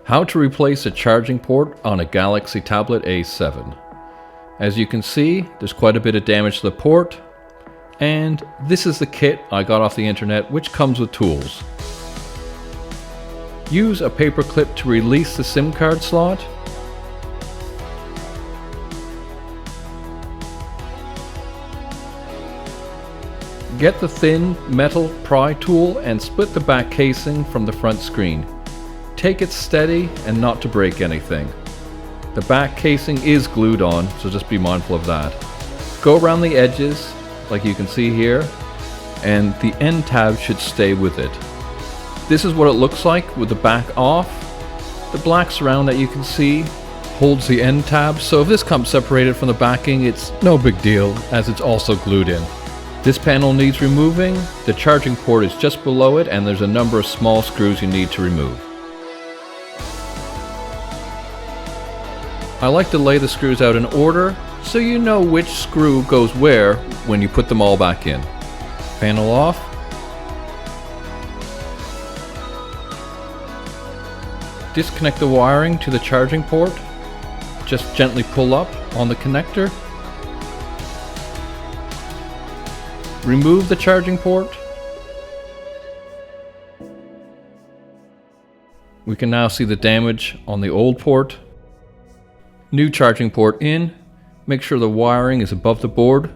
How to replace a charging port on a Galaxy Tablet A7. As you can see, there's quite a bit of damage to the port, and this is the kit I got off the internet, which comes with tools. Use a paper clip to release the SIM card slot. Get the thin metal pry tool and split the back casing from the front screen. Take it steady and not to break anything. The back casing is glued on, so just be mindful of that. Go around the edges, like you can see here, and the end tab should stay with it. This is what it looks like with the back off. The black surround that you can see holds the end tab, so if this comes separated from the backing, it's no big deal as it's also glued in. This panel needs removing. The charging port is just below it, and there's a number of small screws you need to remove. I like to lay the screws out in order so you know which screw goes where when you put them all back in. Panel off. Disconnect the wiring to the charging port. Just gently pull up on the connector. Remove the charging port. We can now see the damage on the old port. New charging port in. Make sure the wiring is above the board.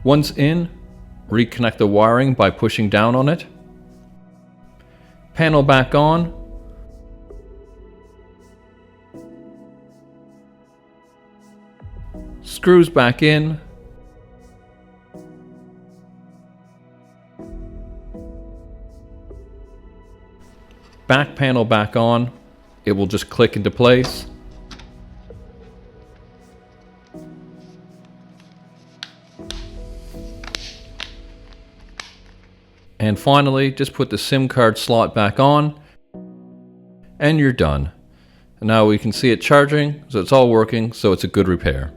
Once in, reconnect the wiring by pushing down on it. Panel back on. Screws back in. Back panel back on. It will just click into place. And finally, just put the SIM card slot back on, and you're done. And now we can see it charging, so it's all working, so it's a good repair.